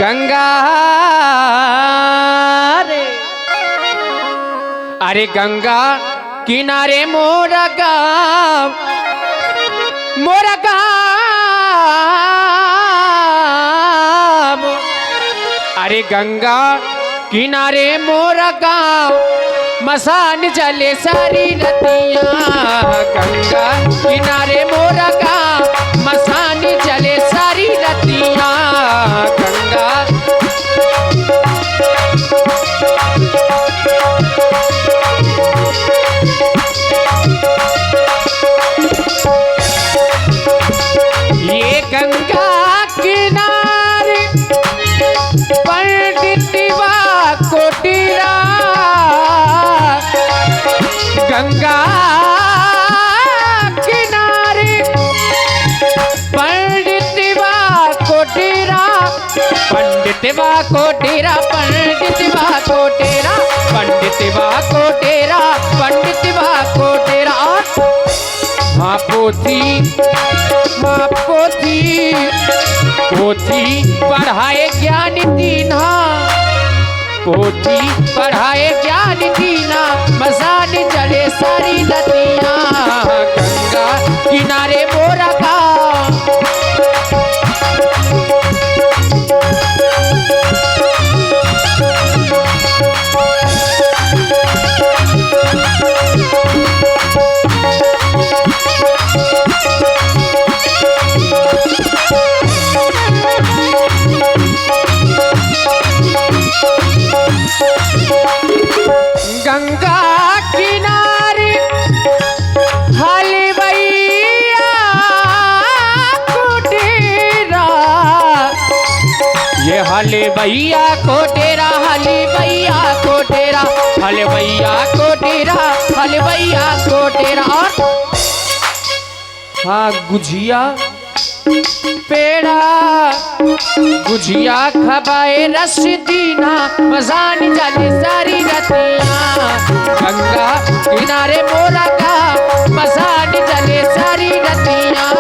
गंगा रे, अरे गंगा किनारे मोरा गाँव, मोरा गाँव, अरे गंगा किनारे मोरा गाँव, मसान जले सारी रतियाँ। गंगा किनारे मोरा गाँव, मसान जले सारी रतियाँ। गंगा ये गंगा किनारे पंडितवा कोटीरा, गंगा किनारे पंडितवा कोटीरा, पंडितवा कोटीरा, पंडितवा कोटीरा, पंडितवा कोटीरा, पंडितवा कोटीरा। हाँ पोथी, हाँ पोथी, पोथी पढ़ाए ज्ञान दीना, पोथी पढ़ाए ज्ञान दीना, मसान जले सारी नदियाँ। गंगा किनारे मोरा गाँव, गंगा किनारे हलवैया कोटेरा, ये हलवैया कोटेरा, हलवैया कोटेरा, हलवैया कोटेरा, हलवैया कोटेरा। और हाँ गुझिया पेड़ा, गुझिया खबाए रस दीना, मसान जले सारी रतियाँ। गंगा किनारे मोरा गाँव, मसान जले सारी रतियाँ।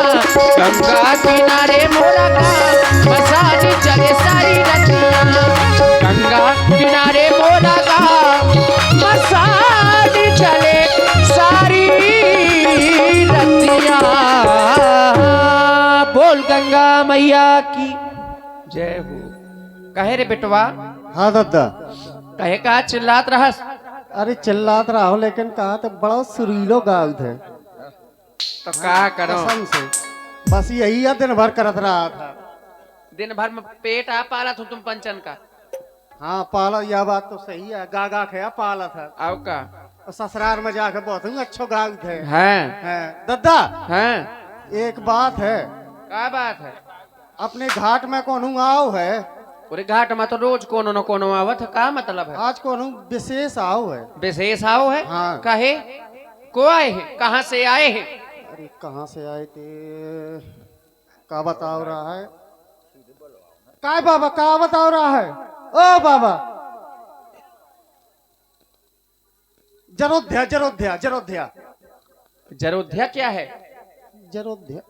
गंगा किनारे मोरा गाँव, मसान जले सारी रतियाँ। गंगा किनारे मोरा गाँव, मसान जले सारी रतियाँ। बोल गंगा मैया की जय हो। कहे रे बेटवा? हाँ दादा। कहे का चिल्लात रहा? अरे चिल्लात रहा हो, लेकिन कहा तो बड़ा सुरीलो गाँव थे। तो क्या करो? कसम से बस यही है, दिन भर करत रहा था। दिन भर में पेट आ पाला था तुम पंचन का? हाँ पाला, यह बात तो सही है। गा खया पाला था। आओ का और ससुराल में जाके बहुत अच्छो गाँव थे। हैं दादा हैं, एक बात है। क्या बात है? अपने घाट में कौन आओ है? पूरे घाट में तो रोज कोनो न कोनो आवत है। का मतलब है? आज कौन विशेष आओ है। विशेष आओ है? हाँ। कहे को आए हैं? कहाँ से आए हैं? अरे कहाँ से आए थे, का बताओ रहा है? काय बाबा, का बताओ रहा है? ओ बाबा, जरोध्या जरोध्या जरोध्या जरोध्या क्या है? जरोध्या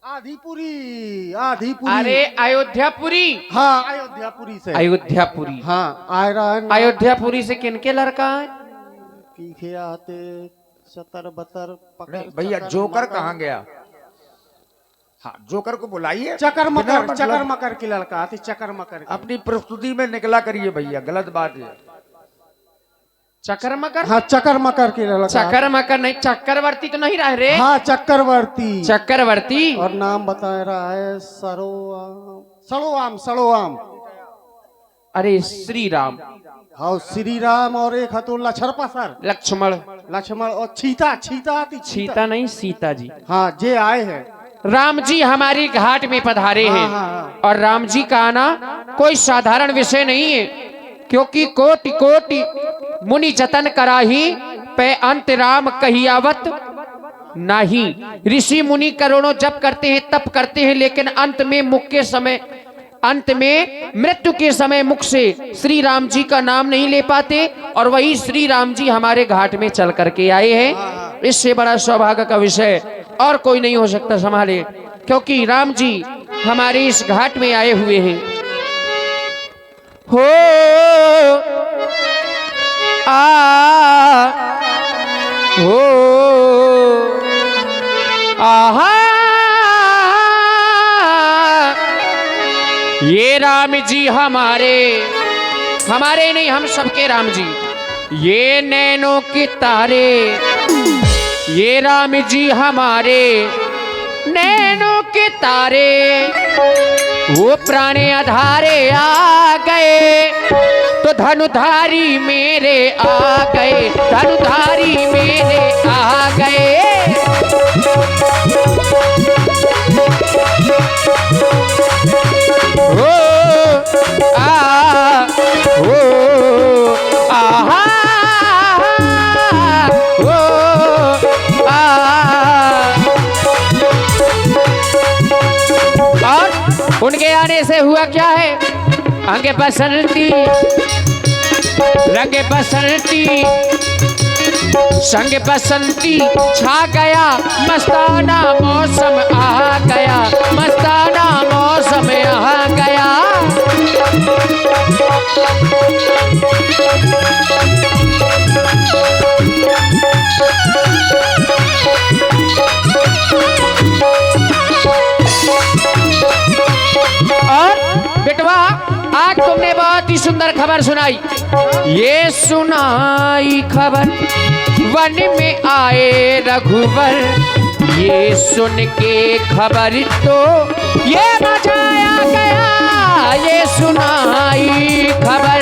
आधिपुरी, आधिपुरी। अरे अयोध्यापुरी। हाँ अयोध्यापुरी से। अयोध्यापुरी, हाँ आ रहा है। अयोध्यापुरी से किनके लड़का है? पीछे आते सतर बतर भैया जोकर कहाँ गया? हाँ जोकर को बुलाइए। चकर मकर की लड़का आती, चकर मकर। अपनी प्रस्तुति में निकला करिए भैया, गलत बात है। चक्कर मकर? हाँ चकर मकर की लड़का। चक्कर मकर नहीं, चक्रवर्ती तो नहीं रह रे? हाँ चक्रवर्ती। चक्रवर्ती। और नाम बता रहा है सरोआम, सड़ोआम, सड़ोआम। अरे श्री राम। हाँ श्री राम। और एक हतो लछरपा सर, लक्ष्मण। लक्ष्मण। और छीता, छीता आती, सीता नहीं, सीता जी। हाँ जे आए हैं। राम जी हमारी घाट में पधारे हैं। हाँ। और राम जी का आना कोई साधारण विषय नहीं है, क्योंकि कोटि कोटि मुनि जतन कराही, पे अंत राम कहियावत नहीं। ऋषि मुनि करोड़ों जप करते हैं, तप करते हैं, लेकिन अंत में मुख के समय, अंत में मृत्यु के समय मुख से श्री राम जी का नाम नहीं ले पाते। और वही श्री राम जी हमारे घाट में चल करके आए हैं। इससे बड़ा सौभाग्य का विषय और कोई नहीं हो सकता संभाले, क्योंकि राम जी हमारे इस घाट में आए हुए हैं। हो आ हो आहा ये राम जी हमारे नहीं, हम सबके राम जी। ये नैनों के तारे, ये राम जी हमारे नैनों के तारे, वो प्राणे आधारे आ गए तो धनुधारी मेरे आ गए, धनुधारी मेरे आ गए। ओ आ ओ आहा ओ आ। और उनके आने से हुआ क्या है? आगे बसंती रंगे बसंती संग बसंती छा गया, मस्ताना मौसम आ गया, मस्ताना मौसम आ गया। और बेटवा आज तुमने बहुत ही सुंदर खबर सुनाई। ये सुनाई खबर वन में आए रघुवर, ये सुन के खबर तो ये मचाया गया, ये सुनाई खबर।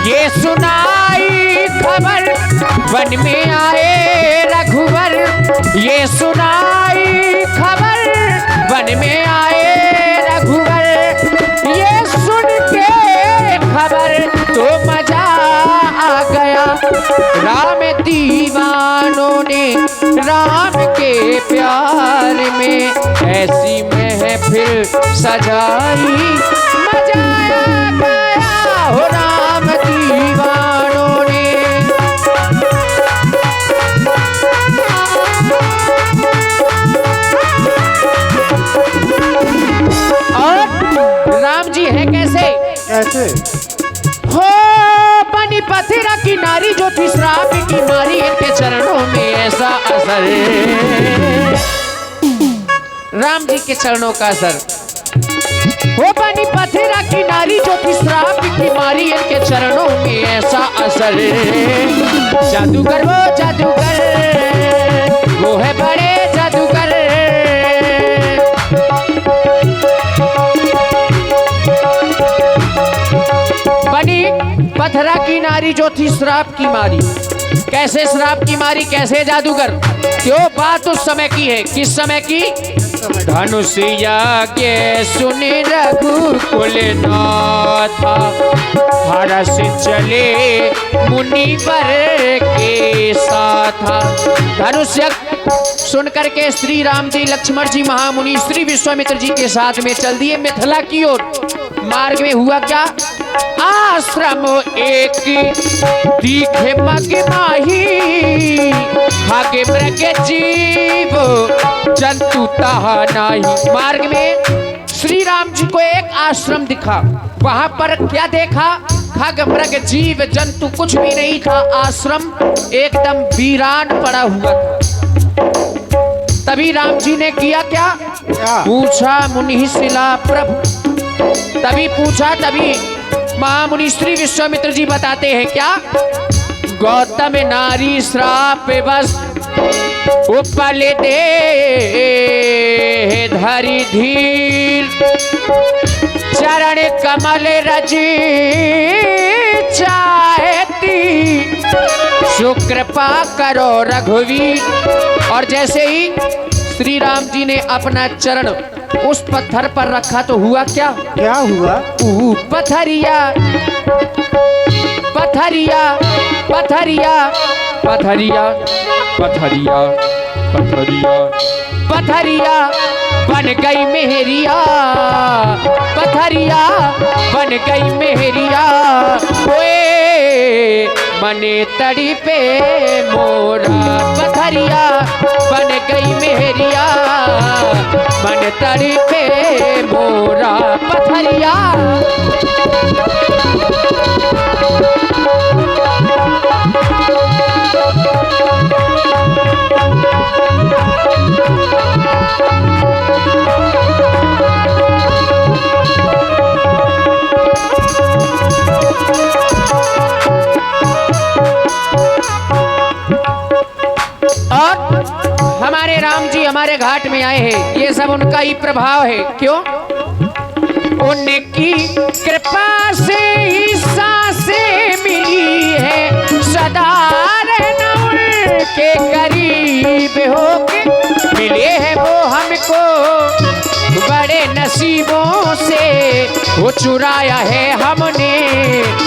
ये सुनाई खबर वन में आए रघुवर, ये सुनाई खबर वन में आए रघुवर, ये सुन के खबर तो मजा आ गया। राम दीवानों ने राम के प्यार में ऐसी महफिल सजाई, मजा आ गया हो राम दीवानों ने। और राम जी है कैसे? कैसे? हो बनी पथरा की नारी जो थी श्राप की मारी, इनके चरणों में ऐसा असर, राम जी के चरणों का असर। हो बनी पथरा की नारी जो थी श्राप की मारी, इनके चरणों में ऐसा असर। जादूगर वो जादूगर, वो है बड़े जादूगर। बनी पथरा की नारी जो थी श्राप की मारी, कैसे श्राप की मारी, कैसे जादूगर? क्यों बात उस समय की है, किस समय की? धनुषिया के सुने रघुकुल नाथा, हरस चले मुनिवर के साथ। धनुष्य सुन करके श्री राम जी, लक्ष्मण जी महामुनि श्री विश्वामित्र जी के साथ में चल दिए मिथिला की ओर। मार्ग में हुआ क्या? आश्रम एक दिखे मग माही, खागे मृग जीव जंतु तहा नाही। मार्ग में श्री राम जी को एक आश्रम दिखा, वहां पर क्या देखा? खग मृग जीव जंतु कुछ भी नहीं था, आश्रम एकदम वीरान पड़ा हुआ था। तभी राम जी ने किया क्या? पूछा मुनि शिला प्रभु, तभी पूछा, तभी महामुनि श्री विश्वामित्र जी बताते हैं क्या? गौतम नारी श्राप बस उपल दे धरी धीर, चरण कमल रजी चाहती, सुकृपा करो रघुवीर। और जैसे ही श्री राम जी ने अपना चरण उस पत्थर पर रखा तो हुआ क्या? क्या हुआ? पथरिया पथरिया पथरिया पथरिया पथरिया पथरिया पथरिया बन गई मेहरिया, पथरिया बन गई मेहरिया। ओए मने तड़ी पे मोरा पथरिया बन गई मेहरिया, मन तड़ी पे मोरा पथरिया। हमारे राम जी हमारे घाट में आए हैं, ये सब उनका ही प्रभाव है। क्यों? उनकी कृपा से ही सांसें मिली है, सदा रहना उनके करीब होके मिले हैं वो हमको बड़े नसीबों से। वो चुराया है हमने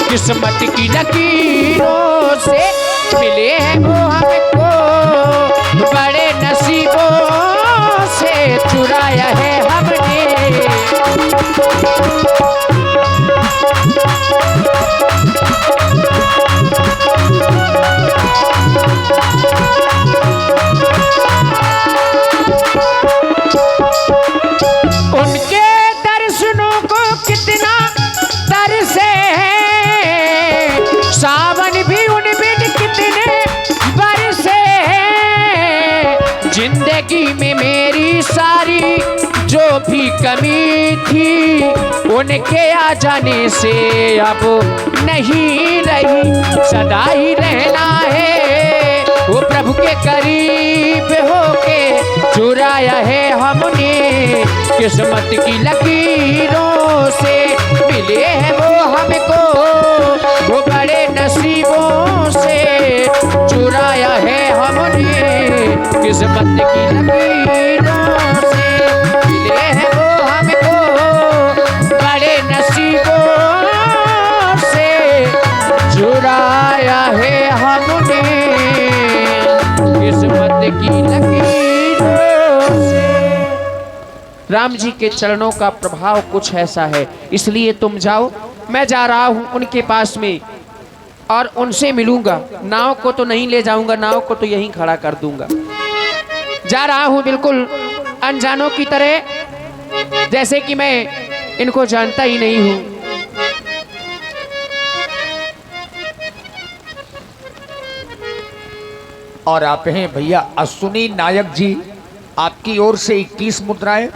किस्मत की लकीरों से, मिले हैं वो हमको बड़े नसीबों से, चुराया है हमने। उनके दर्शनों को कितना तरसे हैं, सावन भी उन बिन कितने बरसे हैं। जिंदगी में मेरी सारी जो भी कमी थी, उनके आ जाने से अब नहीं रही, सदा ही रहना है वो प्रभु के करीब होके। चुराया है हमने किस्मत की लकीरों से, मिले हैं वो हमको वो बड़े नसीबों से। चुराया है हमने किस्मत की लकीरों से, मिले हैं वो हमको बड़े नसीबों से। चुराया है हमने किस्मत की लकीरों से। राम जी के चरणों का प्रभाव कुछ ऐसा है, इसलिए तुम जाओ, मैं जा रहा हूं उनके पास में और उनसे मिलूंगा। नाव को तो नहीं ले जाऊंगा, नाव को तो यहीं खड़ा कर दूंगा। जा रहा हूं बिल्कुल अनजानों की तरह, जैसे कि मैं इनको जानता ही नहीं हूं। और आप हैं भैया अश्विनी नायक जी, आपकी ओर से 21 मुद्राएं।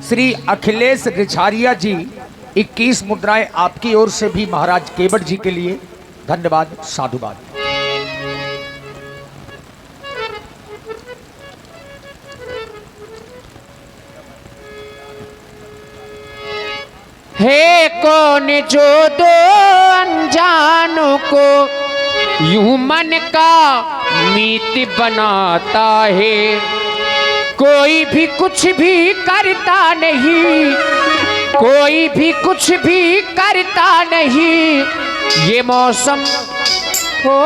श्री अखिलेश रिछारिया जी 21 मुद्राएं आपकी ओर से भी महाराज केवट जी के लिए। धन्यवाद, साधुवाद। हे कौन जो दो अनजानों को यूं मन का मीत बनाता है, कोई भी कुछ भी करता नहीं, कोई भी कुछ भी करता नहीं। ये मौसम हो,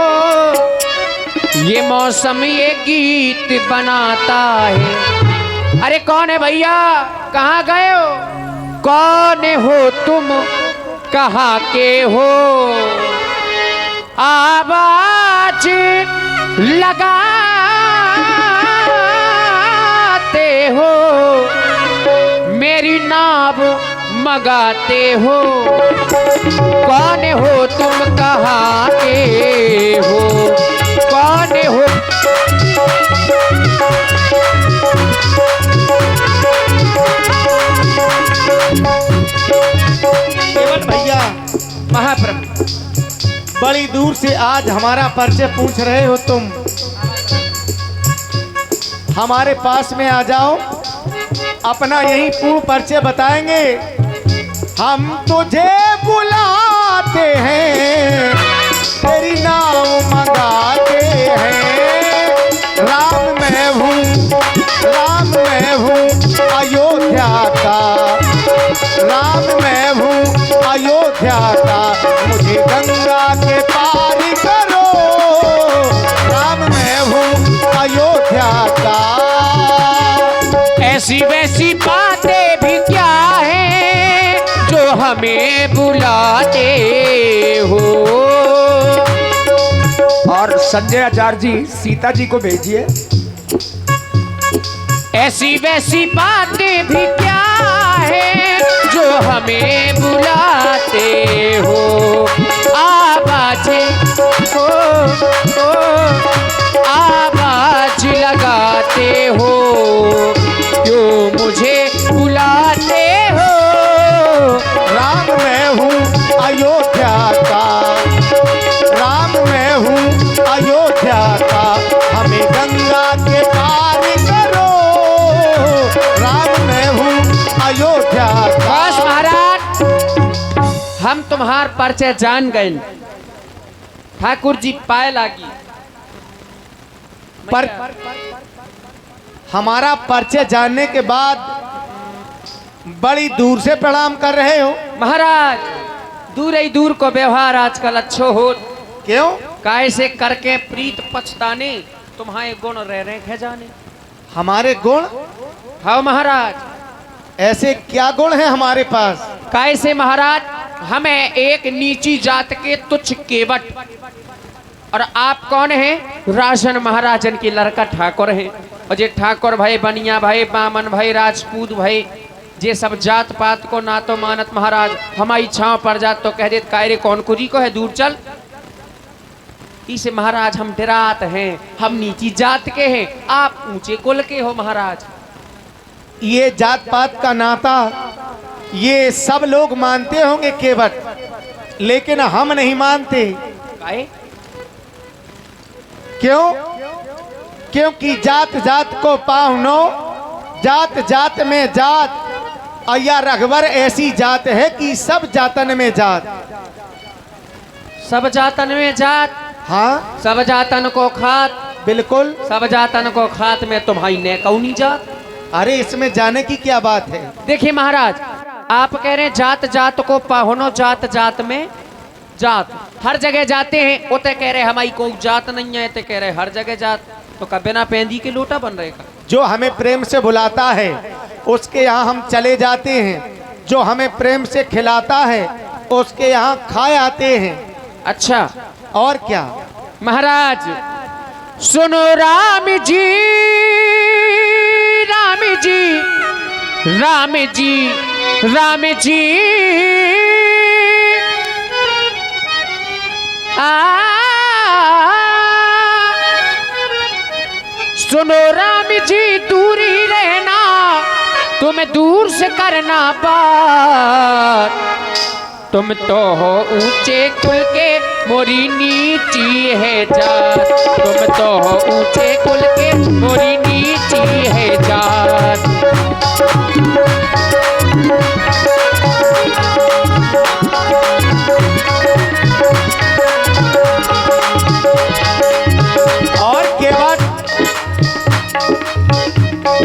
ये मौसम ये गीत बनाता है। अरे कौन है भैया, कहाँ गए हो? कौन हो तुम, कहाँ के हो? आवाज लगाते हो, मेरी नाव मगाते हो। कौन हो तुम, कहाँ के हो? कौन हो? केवट भैया, महाप्रभु, बड़ी दूर से आज हमारा परिचय पूछ रहे हो तुम, हमारे पास में आ जाओ, अपना यही पूर्ण परिचय बताएंगे। हम तुझे बुलाते हैं, तेरी नाव मंगाते हैं। राम मैं हूँ, राम मैं हूँ अयोध्या का, राम मैं हूँ अयोध्या का, मुझे गंगा के पार करो। राम मैं हूँ अयोध्या का। ऐसी वैसी बातें भी क्या है जो हमें बुलाते हो? और संजय आचार्य जी सीता जी को भेजिए। ऐसी वैसी बातें भी क्या है जो हमें बुलाते हो, आवाज़ें हो आवाज लगाते हो, क्यों मुझे बुलाते हो। राम मैं हूँ अयोध्या का, राम मैं हूँ अयोध्या का, हमें गंगा के पार करो, राम मैं हूँ अयोध्या का। बस महाराज, हम तुम्हार परिचय जान गए। ठाकुर जी पाए लागी पर हमारा परिचय जानने के बाद बड़ी दूर से प्रणाम कर रहे हो महाराज। दूर ही दूर को व्यवहार आजकल अच्छो हो, क्यों? कैसे करके प्रीत पछताने, तुम्हारे गुण रह रहे हैं जाने। हमारे गुण? हाँ महाराज। ऐसे क्या गुण हैं हमारे पास? कैसे महाराज, हमें एक नीची जात के तुच्छ केवट, और आप कौन हैं? राजन महाराजन की लड़का ठाकुर हैं। और ये ठाकुर भाई, बनिया भाई, बामन भाई, राजपूत भाई, ये सब जात पात को ना तो मानत महाराज। हमारी छांव पड़ जात तो कह देत कायरे कौन कुरी को है, दूर चल। इसे महाराज हम डरात हैं, हम नीची जात के हैं, आप ऊंचे कुल के हो महाराज। ये जात पात का नाता ये सब लोग मानते होंगे केवट, लेकिन हम नहीं मानते। काहे? क्यों? क्योंकि जात जात को पाहुनो, जात जात में जात, अया रघुवर ऐसी जात है कि सब जातन में जात। सब जातन में जात, हाँ सब जातन को खात, बिल्कुल। सब जातन को खात में तुम्हारी ने कौनी जात। अरे इसमें जाने की क्या बात है? देखिए महाराज, आप कह रहे हैं जात जात को पाहुनो, जात जात में जात, हर जगह जाते हैं। वो तो कह रहे हमारी कोई जात नहीं है, तो कह रहे हर जगह जात, तो कब बिना पेंदी के लोटा बन रहेगा। जो हमें प्रेम से बुलाता है उसके यहाँ हम चले जाते हैं, जो हमें प्रेम से खिलाता है उसके यहाँ खाए आते हैं। अच्छा और क्या महाराज, सुनो राम जी, राम जी, राम जी, राम जी, सुनो राम जी, दूरी रहना, तुम दूर से करना बात, तुम तो हो ऊंचे कुल के, मोरी नीची है जात, तुम तो हो ऊंचे कुल के, मोरी नीची है जात। और केवट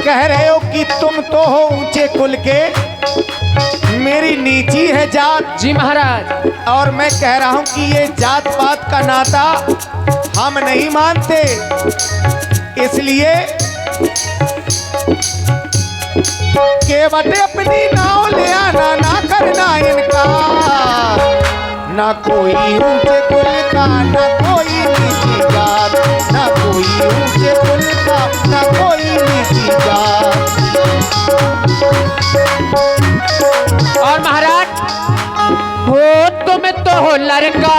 कह रहे हो कि तुम तो हो ऊंचे कुल के, मेरी नीची है जात। जी महाराज। और मैं कह रहा हूं कि ये जात पात का नाता हम नहीं मानते, इसलिए केवट अपनी नाव ले आना, ना करना इनका, ना कोई ऊंचे कुल का, ना कोई नीची जात, ना कोई ऊंचे कुल का, ना कोई नीची जात। और महाराज, हो तुम तो हो लड़का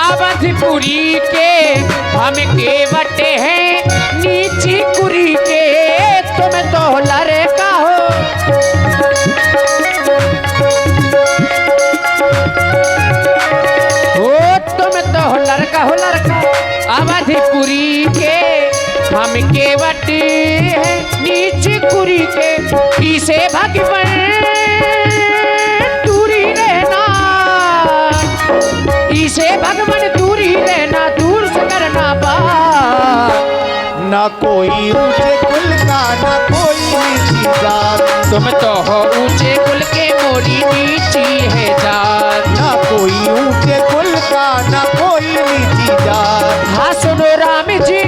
अवधपुरी के, हम केवट हैं नीची कुरी के, तुम तो हो लड़का हो। हो तुम तो हो लड़का अवधपुरी के, हम केवट हैं नीची कुरी के, इसे भगवान इसे भगवान दूरी रहना, दूर से करना बात, ना कोई ऊंचे कुल का, ना कोई नीची जात, तुम तो हो ऊंचे कुल के, मोरी नीची है जात, ना कोई ऊंचे कुल का, ना कोई नीची जात। हाँ सुनो राम जी,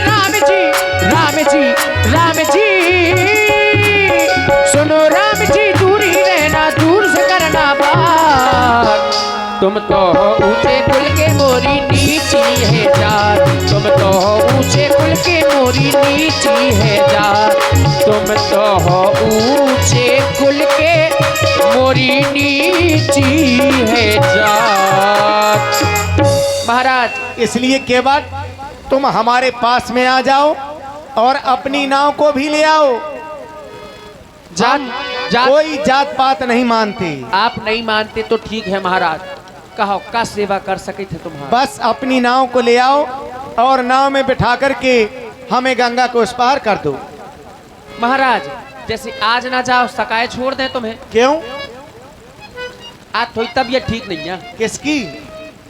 राम जी, राम जी, राम जी, सुनो राम जी, दूरी रहना, दूर से करना बात, तुम तो हो ऊंचे कुल के, मोरी ऊंची है जात। महाराज इसलिए केवट तुम हमारे पास में आ जाओ और अपनी नाव को भी ले आओ। जात जात कोई जात पात नहीं मानते। आप नहीं मानते तो ठीक है महाराज, कहो का सेवा कर सके थे तुम्हारा। बस अपनी नाव को ले आओ और नाव में बिठा करके हमें गंगा को उस पार कर दो। महाराज जैसे आज ना जाओ सकाए छोड़ दें तुम्हें। क्यों? आज थोड़ी तबीयत ठीक नहीं है। किसकी?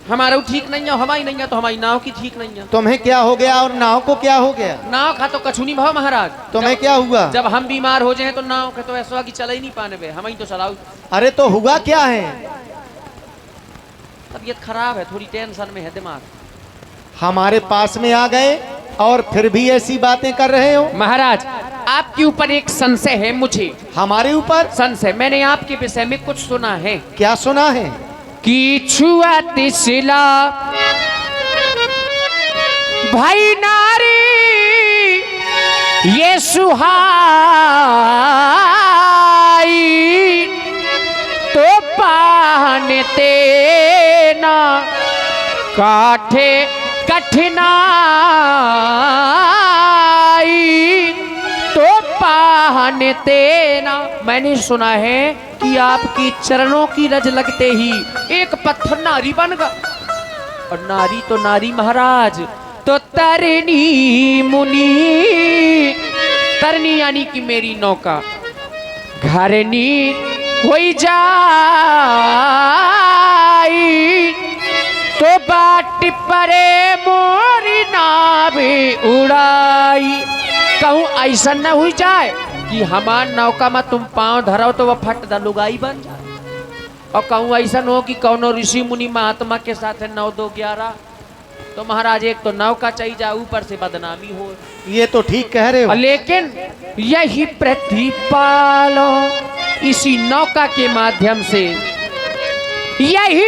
हमारा ठीक नहीं है, हमारी नहीं है तो हमारी नाव की ठीक नहीं है। तुम्हें क्या हो गया और नाव को क्या हो गया? नाव खा तो कछू नहीं भाव महाराज। तुम्हें क्या हुआ? जब हम बीमार हो जाए तो नाव के तो ऐसा कि चला ही नहीं पाने बे, हम ही तो चलाओ। अरे तो हुआ क्या है? तबीयत खराब है, थोड़ी टेंशन में है दिमाग। हमारे पास में आ गए और फिर भी ऐसी बातें कर रहे हो। महाराज आपके ऊपर एक संशय है मुझे। हमारे ऊपर संशय, मैंने आपके विषय में कुछ सुना है क्या सुना है? कि छुआ तिसला भाई नारी ये सुहाई तो पाने तेना काठे कठिनाई तो पाने तेना। मैंने सुना है कि आपकी चरणों की रज लगते ही एक पत्थर नारी बन गया। और नारी तो नारी महाराज, तो तरनी मुनि, तरनी यानी कि मेरी नौका घरनी होई जाई तो बाट परे मोरी नाभी उड़ाई। कहूँ ऐसा न हुई जाए कि हमार नौका में तुम पांव धरो तो वह फट द लुगाई बन जाए, और कहूँ ऐसा हो कि कौनो ऋषि मुनि महात्मा के साथ है 9 2 11। तो महाराज एक तो नौका चाहिए जा, ऊपर से बदनामी हो। ये तो ठीक कह रहे हो। लेकिन यही प्रतिपालो इसी नौका के माध्यम से यही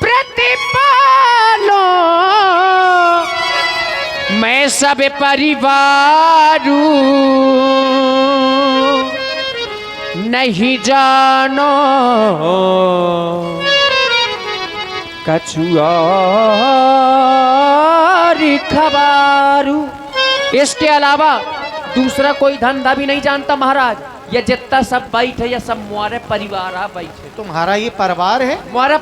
प्रतिपालो मैं सब परिवारू नहीं जानो कछुआ खबारू। इसके अलावा दूसरा कोई धंधा भी नहीं जानता महाराज। ये जितना सब बैठे या सब हमारे परिवार बैठे। तुम्हारा ये परिवार है? हमारा